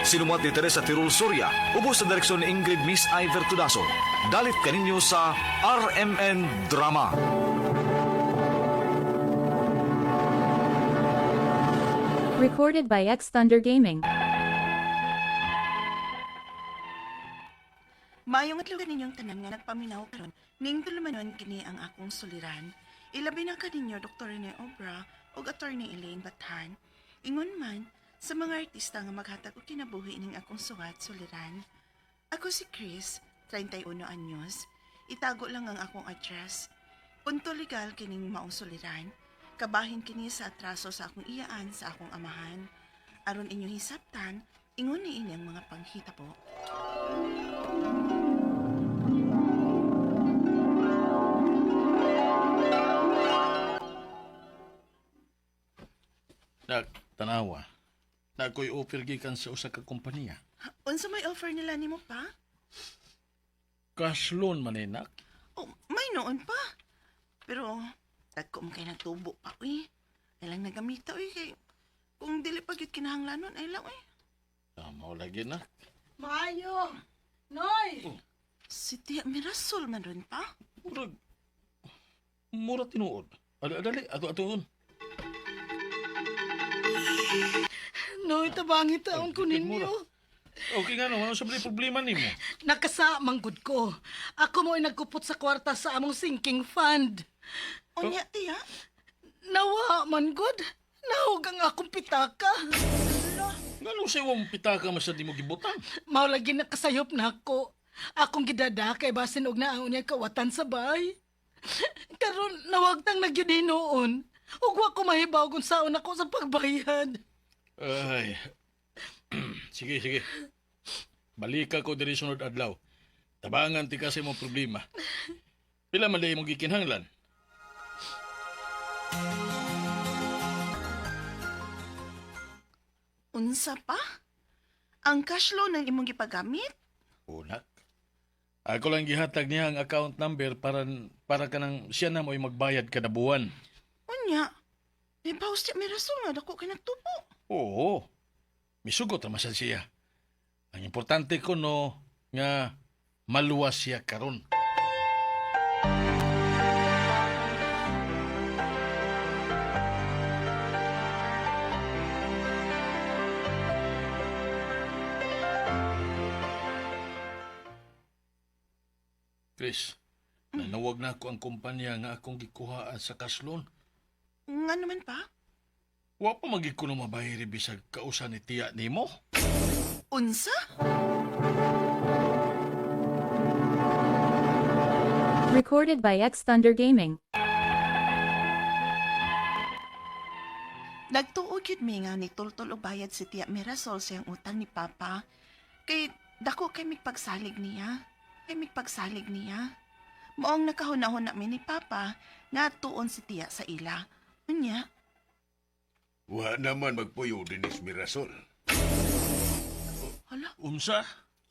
Sinumat ni Teresa Tirul Soria, ubos sa direksyon ni Ingrid Miss Iver Tudaso. Dalit kaninyo sa RMN Drama. Recorded by X Thunder Gaming. Maayong adlaw ninyong tanan nga nagpaminaw karon ning tulumanon kini ang akong suliran. Ilabi na kaninyo Dr. Rene Obra ug Attorney Elaine Bathan. Ingon man sa mga artista nga maghatag og kinabuhi ning akong suwat suliran. Ako si Chris, 31 anyos. Itago lang ang akong address. Punto legal kining maong suliran. Kabahin kini sa atraso sa akong iyaan sa akong amahan. Aron inyo hisabtan, ingon ni ini ang mga panghitabo. Tanawa. Na ako'y offer gikan sa usa ka kompanya. Unsa may offer nila nimo pa? Cash loan man nak. Oh, may noon pa. Pero dagko man kay natubo pa uy. Ay lang nagamita uy kay kung dili pa gyud kinahanglanon ay lang uy. Tama lagi nak. Maayo! Noy! Si Tia Mirasol man ron pa? Mura tinuod. Dali, ato-atoon. Noy, tabangi taon ko ninyo. Okay nga no, ano sa problema ni mo? Nakasamang good ko. Ako mo'y nagkupot sa kwarta sa among sinking fund. Unya, Tia? Nawa man good. Nahug ang akong pitaka. Ngano sa iwang pitaka mas di mo gibutan? Mao lagi nakasayop na ako. Akong gidada kay basin og naang unya kawatan sa bay. Karon nawag tang nagyudi noon. Ug wa ko mahibaw kung saon ako sa pagbayad. Ay. Sige. Balik ako diri sunod adlaw. Tabangan ti kasi mong problema. Pila man mong gikinhanglan? Unsa pa? Ang cash loan ang imong gipagamit? Unak. Ako lang gihatag niya ang account number para kanang siya na mo'y magbayad kada buwan. Unya, may paus may rason nga dako kay nagtupo. Oo. Misugot naman siya. Ang importante ko no, nga maluwas siya karon. Chris, nanawag na ako ang kumpanya nga akong gikuhaan sa kaslon. Nga naman pa? Wa pa magikuno mabayari bisag kausa ni tiya nimo. Unsa? Recorded by X Thunder Gaming. Nagtuog yun mi nga ni tultol og bayad si Tia Mirasol sa iyang utang ni Papa. Kay dako kay migpagsalig niya. Moong nakahunahon namin ni Papa nga tuon si Tia sa ila. Unya? Wa naman magpuyo din is Mirasol. Hala? Unsa?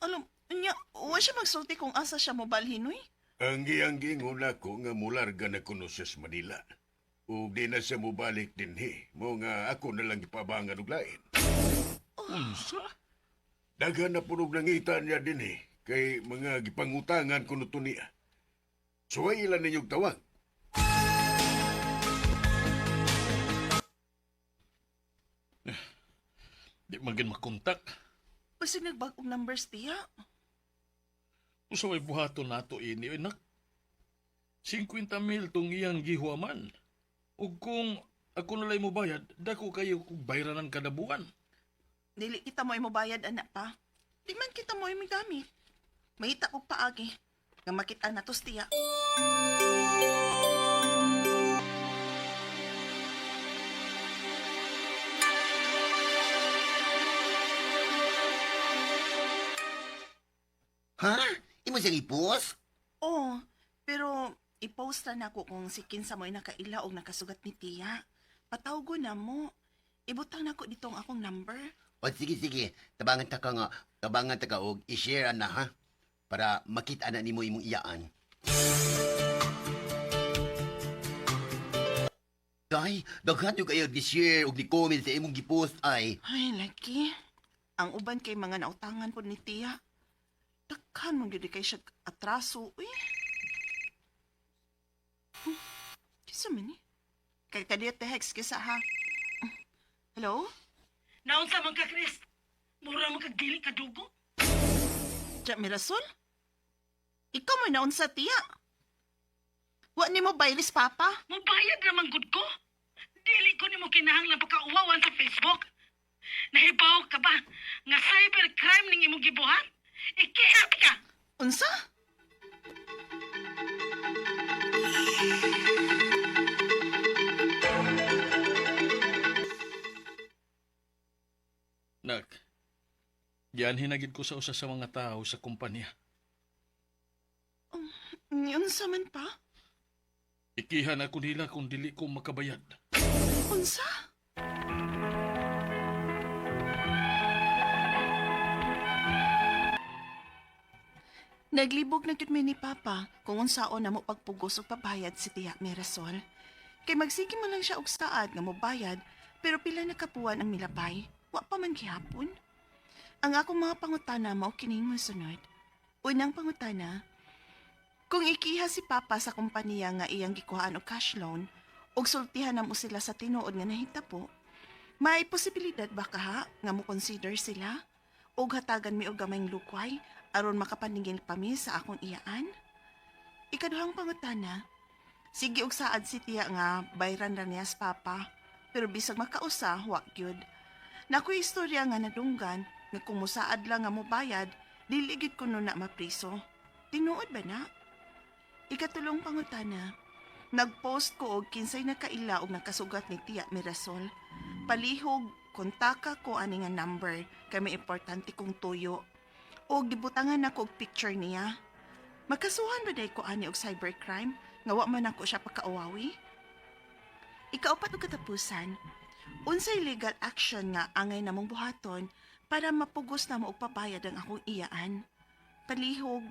Alam, unya, wa siya magsulti kung asa siya mobalhin, uy. Ang gianggingon ako nga mularga na kuno sa Manila. O di na siya mubalik din mo nga ako na lang ipabangan og lain. Unsa? Daghan na punog nangitan niya din kay mga gipangutangan kuno to niya. Suway ilan ninyong tawag. Di magin makontak. Basig nagbag-og numbers, Tia. Usaway buhaton nato ini, nak. 50,000 tong iyang gihuaman. Ug kung ako nalay mo bayad, dako kayo kung bayranan kada buwan. Dili kita mo bayad, anak pa. Di man kita mo gamit. Mahita ko paagi. Nga makita na tos tiya. Ha? Imo siyang ipos? Oo, pero i-post na ako kung si kinsa mo'y nakaila o nakasugat ni tiya. Patawgo na mo. Ibutang na ako dito ang akong number. O sige. Tabangan ta ka og i-share na ha. Para makita na nimo imong iyaan. Ay, daghan yung kayo di-share og di-comment sa imong gipost ay. Ay, laki. Ang uban kay mga nautangan po ni tiya. Daghan mong gudi kay siya atraso. Uy. Kisa man eh. Kay kadiyat text kisa ha. Hello? Naunsa man ka, Chris? Mura mo kagdili ka dugo? Diya, Mirasol? Ikaw mo naunsa tiya. Wa ni mo baylis, Papa? Mabayad naman gud ko. Dili ko ni mo kinahanglan pagkauwawan sa Facebook. Nahibaw ka ba nga cybercrime ning imong gibuhat? Ikihap ka! Unsa? Nak, yan hinagid ko sa usa sa mga tao sa kumpanya. Unsa man pa? Ikihan ako nila kung dili ko makabayad. Unsa? Naglibog na gyud mi ni Papa kung unsaon na mo pagpugos o pabayad si Tiya Mirasol. Kay magsige man lang siya og saad nga mobayad, pero pila na kapuan ang milabay, wa pa man gihapon. Ang akong mga pangutana mao kining mosunod. Unang pangutana, kung ikiha si Papa sa kompanya nga iyang gikuhaan og cash loan, og sultihan na mo sila sa tinuod nga nahitabo, may posibilidad ba kaha nga mo consider sila? Og hatagan mi og gamayng lukway aron makapaningil pa mi sa akong iyaan? Ikaduhang pangutana, sige og saad si tiya nga bayran ra niya sa Papa, pero bisag makausa, wa gyud. Nakoy istorya nga nadunggan nga kung musaad lang nga mobayad, dili gid kuno na mapriso. Tinuod ba na? Ikatulong pangutana, nagpost ko og kinsay nakaila og nakasugat ni Tiya Mirasol. Palihog, kontaka ko ani nga number kay may importante kong tuyo. Og gibutangan ako og picture niya. Makasuhan ba day ko ani og cybercrime nga wa man ako siya pagkauwawi? Ikaupat og katapusan, unsay legal action nga angay namong buhaton para mapugos na mo og pabayad ang akong iyaan? Palihog,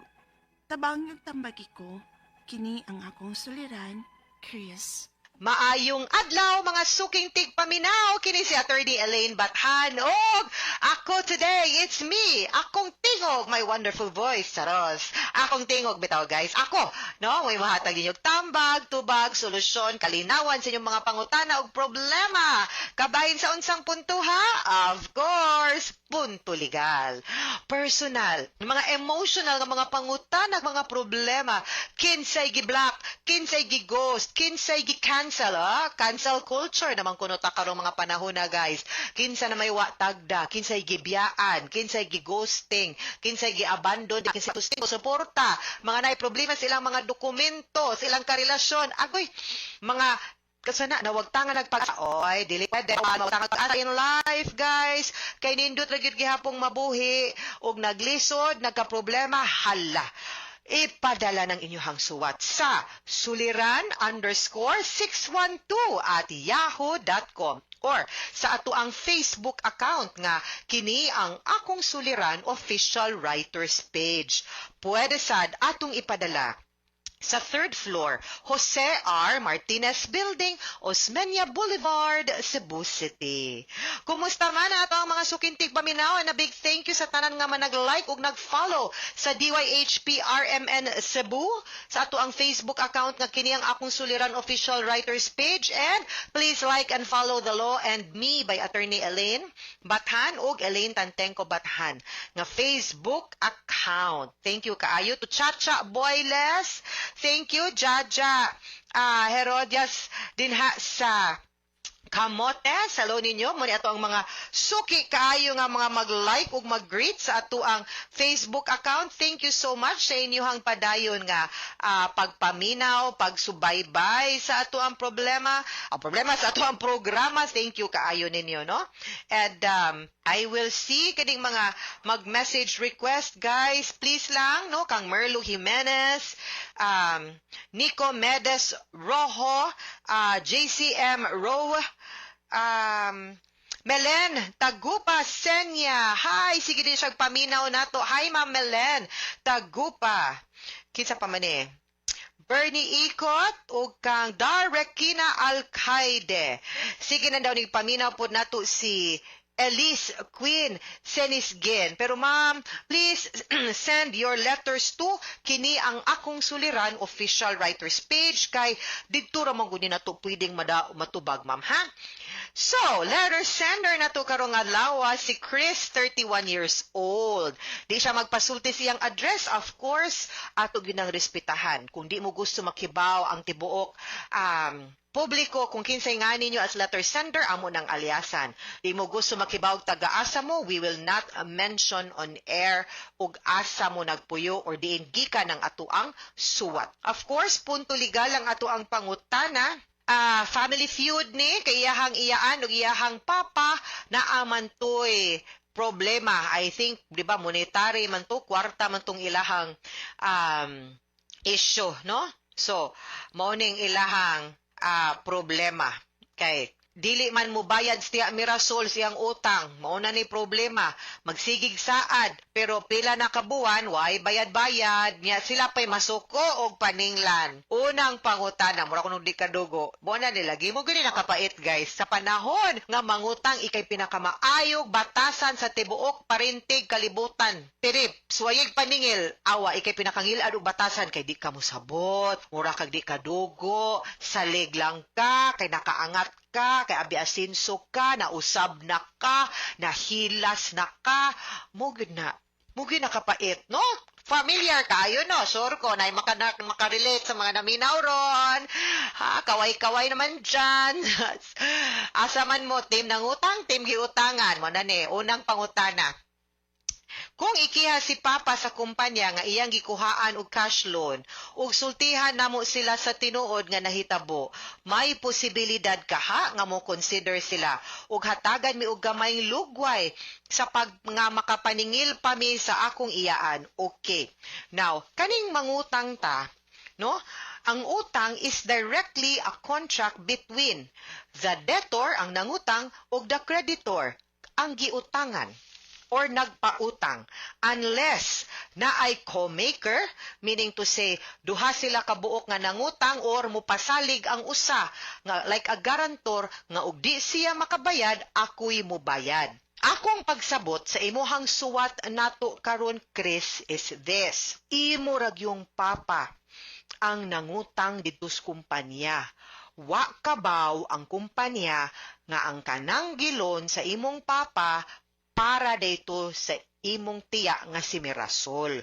tabang yung tambagi ko, kini ang akong suliran, Chris. Maayong adlaw mga suking tigpaminaw kini si Attorney Elaine Bathan og ako today, it's me, akong tingog, my wonderful voice, saros. Akong tingog bitaw guys. Ako, no, may mahatag ninyong tambag, tubag, solusyon, kalinawan sa inyong mga pangutana og problema. Kabahin sa unsang punto ha? Of course, punto legal. Personal, mga emotional nga mga pangutana, mga problema, kinsay gi-block, kinsay gi-ghost, kinsay gi-cancel, ha? Cancel culture naman kuno ta karong mga panahon na guys. Kinsa na may watagda, kinsay gibiyaan, kinsay gi-ghosting, kinsay gi-abandon, kinsay tusting o suporta, mga nay problema sa ilang mga dokumento, sa ilang karelasyon. Agoy, mga kasana na wag tanga nagpag-oy, dili pwede wag tanga asa in life, guys. Kay nindot ra gyud gihapong mabuhi og naglisod, nagka-problema, hala. Ipadala ng inyong suwat sa suliran_612@yahoo.com or sa ato ang Facebook account nga kini ang Akong Suliran Official Writers Page. Pwede sad atong ipadala sa 3rd floor, Jose R. Martinez Building, Osmeña Boulevard, Cebu City. Kumusta man ato ang mga sukintig paminaw, na big thank you sa tanan nga man nag-like ug nag-follow sa DYHPRMN Cebu, sa ato ang Facebook account nga kini ang Akong Suliran Official Writers Page, and please like and follow The Law and Me by Attorney Elaine Bathan ug Elaine Tantenko Bathan nga Facebook account. Thank you kaayo to Chacha Boyles. Thank you, Jaja Herodias dinha sa Kamote, salo ninyo, muna ato ang mga suki kaayo nga mga mag-like ug mag-greet sa ato ang Facebook account. Thank you so much sa inyong padayon nga pagpaminaw, pagsubaybay sa ato ang problema sa ato ang programa. Thank you kaayo ninyo, no? And I will see kaning mga mag-message request, guys. Please lang, no? Kang Merlo Jimenez, Nico Medes Rojo, JCM Rowe, Melen Tagupa Senya. Hi, sige din siya paminaw nato. Hi, Ma'am Melen Tagupa. Kinsa pa man eh? Bernie Ikot o kang Darekina Alcaide. Sige na daw ni paminaw po nato si Elise Queen Senisgen. Pero ma'am, please send your letters to kini ang akong suliran official writers page kay didto ra man gud na to pwedeng matubag, ma'am, ha? So, letter sender na to karong adlaw si Chris, 31 years old. Di siya magpasulti siyang address, of course, ato ginang respetahan. Kung di mo gusto makibaw ang tibuok publiko kung kinsay nga ninyo as letter sender, amo ng alyasan. Di mo gusto makibawag taga-asa mo, we will not mention on air ug asa mo nagpuyo or diin gika ng atuang suwat. Of course, punto legal ang atuang pangutana. Family feud ni, kay iyahang ug iyahang papa na aman to'y problema. I think, di ba, monetary man to, kwarta man tong ilahang issue, no? So, mauning ilahang problema kay dili man mo bayad siya Mirasol siyang utang, mauna ni problema, magsigig saad, pero pila na kabuan, way bayad-bayad, niya sila pa'y masuko og paninglan. Unang pangutana, mura kung di kadugo, buwan na nilagi mo gani nakapait, guys, sa panahon nga mangutang ikay pinakamaayog, batasan sa tibuok, parintig, kalibutan, tirip, suwayig paningil, awa, ikay pinakangilad og batasan, kay di ka mo sabot, mura kag di kadugo, salig lang ka, kay nakaangat ka, kay abi asinso ka, nausab na ka, nahilas na ka, mugid na kapait, no? Familiar kayo, no? Sure ko, na makarelate sa mga naminaw ron. Ha, kaway-kaway naman dyan. Asa man mo, team ng utang, team giutangan. Mo na ni, unang pangutana. Kung ikiha si Papa sa kumpanya nga iyang gikuhaan og cash loan, ug sultihan namo sila sa tinuod nga nahitabo, may posibilidad kaha nga mo consider sila ug hatagan mi og gamayng lugway sa nga makapaningil pa mi sa akong iyaan. Okay. Now, kaning mangutang ta, no? Ang utang is directly a contract between the debtor, ang nangutang, ug the creditor, ang giutangan or nagpautang, unless na ay co-maker, meaning to say, duha sila kabuok nga nangutang or mupasalig ang usa, nga like a guarantor, nga ug di siya makabayad, ako'y mubayad. Akong pagsabot sa imuhang suwat nato karon, Chris, is this. Imo rag yung papa ang nangutang dito sa kumpanya. Wa kabaw ang kumpanya nga ang kanang gilon sa imong papa para dito sa imong tiya nga si Mirasol.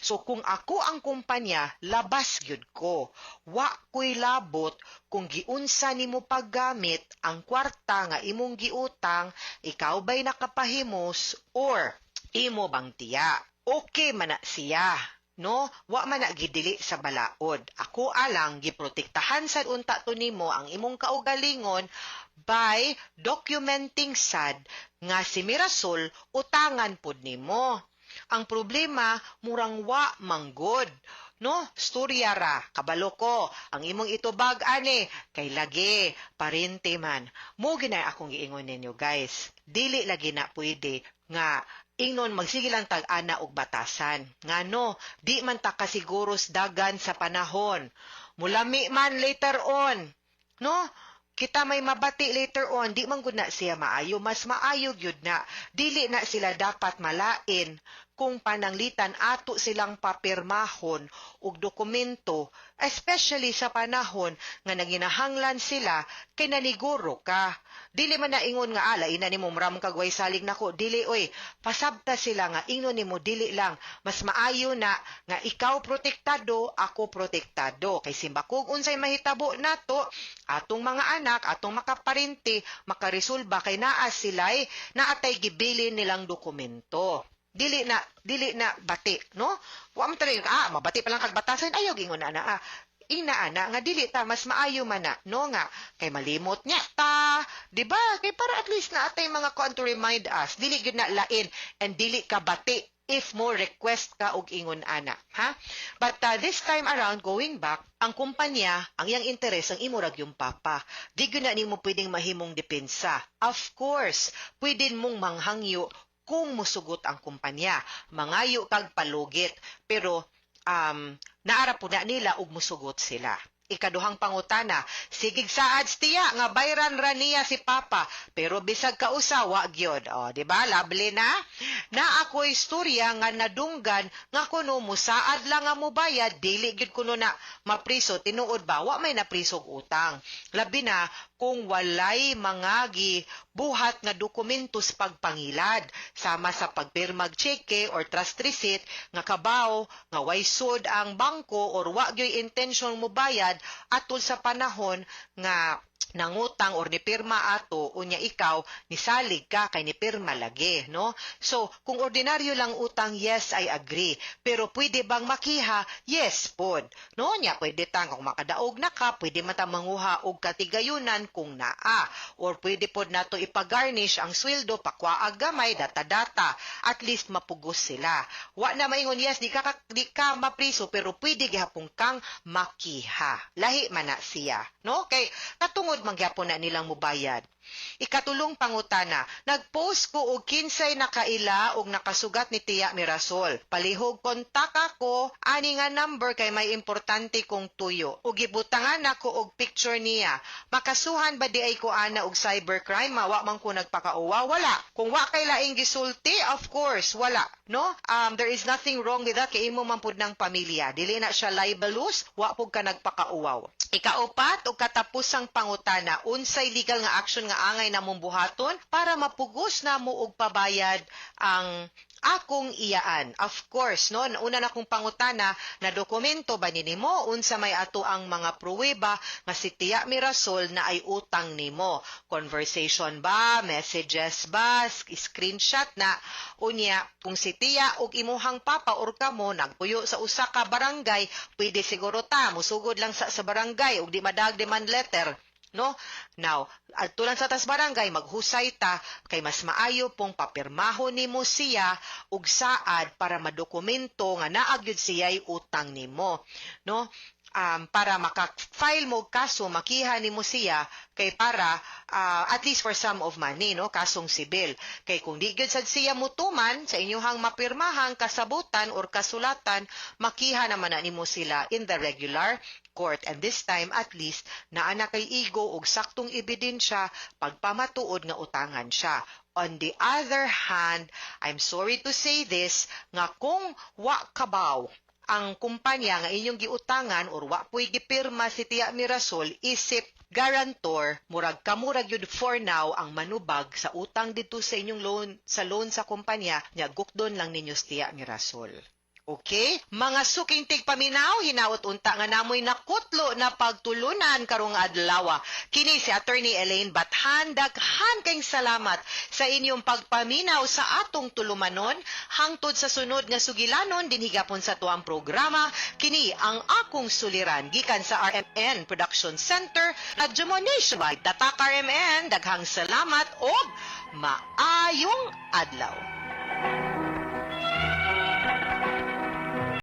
So kung ako ang kumpanya, labas gyud ko. Wa ko'y labot kung giunsa nimo paggamit ang kwarta nga imong giutang, ikaw ba'y nakapahimos or imo bang tiya. Okay man na siya. No, wa man na gidili sa balaod. Ako alang giprotektahan sad unta to nimo ang imong kaugalingon by documenting sad nga si Mirasol utangan pud nimo. Ang problema murang wa manggod. No, storya ra, kabalo ko, ang imong itubag ani, kay lagi, parente man. Mo ginay akong giingon ninyo, guys. Dili lagi na pwede nga ingnon magsige lang tag-ana og batasan. Ngano, di man ta kasiguros dagan sa panahon. Mulami man later on. No? Kita may mabati later on, di man gud na siya maayo, mas maayo gyud na. Dili na sila dapat malain kung pananglitan ato silang papirmahon og dokumento, especially sa panahon nga naginahanglan sila kay naniguro ka. Dili man na ingon nga ala ina nimo maram kagway salig nako, dili oy, pasabta sila nga ingon nimo dili lang, mas maayo na nga ikaw protektado, ako protektado. Kay simbakog unsay mahitabo nato, atong mga anak, atong makaparinti, makaresolba kay naa sila'y naatay gibilin nilang dokumento. Dili na bati, no? Wa man talaga mabati pa lang kag batasan ayaw gingon ana. Ina-ana nga dili ta mas maayo man na, no nga kay malimot niya ta, di ba? Kay para at least na atay mga kon to remind us, dili gyud na lain and dili ka bati if mo request ka og ingon ana, ha? But this time around going back, ang kumpanya, ang iyang interes ang imurag yung papa. Di gyud na nimo pwedeng mahimong depensa. Of course, pwede mong manghangyo kung musugot ang kumpanya, mangayo kag palugit, pero naara po na nila ug musugot sila. Ikaduhang pangutana, sigig saad tiya nga bayran ra niya si papa, pero bisag kausawa gyud. O, di ba? Lovely na? Na ako istorya nga nadunggan nga kuno musaad lang nga mobayad, dili gyud kuno na mapriso tinuod ba wa may naprisog utang. Labi na kung walay mga buhat nga dokumentos pagpangilad sama sa pagpirmag cheque or trust receipt nga kabaw nga way sud ang bangko or wa gyoy intention mo bayad atol sa panahon nga nangutang or nipirma ato unya ikaw nisalig ka kay nipirma lagi, no? So kung ordinaryo lang utang, yes, I agree, pero pwede bang makiha? Yes pod, no? Nya pwede tang kung makadaog na ka, pwede mata manguha og katigayunan kung naa, or pwede pod nato ipagarnish ang sweldo pakwaag gamay data-data, at least mapugos sila. Wa na maingon yes di ka mapriso, pero pwede gihapon kang makiha, lahi man na siya, no? Kay katungod mangyapon na nilang mubayad. Ikatulong pangutana, nagpost ko og kinsay nakaila og nakasugat ni Tia Mirasol. Palihog kontak ako, ani nga number kay may importante kong tuyo. Ug gibutangan ako og picture niya. Makasuhan ba di ay ko ana og cybercrime? Wa man ko nagpakauwa? Wala. Kung wa kay laing gisulti, of course, wala. No? There is nothing wrong with that kay imo man pud ng pamilya. Dili na siya libelous, wa pud ka nagpakauwaw. Ikaupat og katapusang pangutana, unsay legal nga action nga angay na mong buhaton para mapugos na mo og pabayad ang akong iyaan. Of course, no, una na kong pangutana na dokumento ba nimo unsa may ato ang mga pruweba nga si Tia Mirasol na ay utang nimo. Conversation ba, messages ba, screenshot na unya kung si Tia og imuhang papa or kamo nagpuyo sa usa ka barangay, pwede siguro ta musugod lang sa barangay ug di madag demand letter. No? Now, adto lang sa tas barangay, maghusay ta, kay mas maayo pong papirmahon nimo siya og saad para madokumento nga naagyud siya'y utang nimo. No? Para maka-file mo kaso, makiha nimo siya kay para at least for sum of money, no, kasong sibil. Kay kung di gyud sad siya mutuman sa inyong mapirmahang kasabutan or kasulatan, makiha naman na nimo sila in the regular court. And this time at least naana kay igo og saktong ebidensya pagpamatuod nga utangan siya. On the other hand, I'm sorry to say this, nga kung wa kabaw ang kumpanya nga inyong giutangan or wa po'y gipirma si Tia Mirasol isip guarantor, murag kamurag yun for now ang manubag sa utang dito sa inyong loan sa kumpanya, nya gukdon lang ninyo si Tia Mirasol. Okay? Mga suking tigpaminaw, hinawat unta nga namoy nakutlo na pagtulunan karong adlaw. Kini si Attorney Elaine Bathan, daghan kayong salamat sa inyong pagpaminaw sa atong tulumanon hangtod sa sunod nga sugilanon din higapon sa tuang programa. Kini ang akong suliran gikan sa RMN Production Center at Jumon Nationwide. Tatak RMN, daghang salamat o maayong adlaw.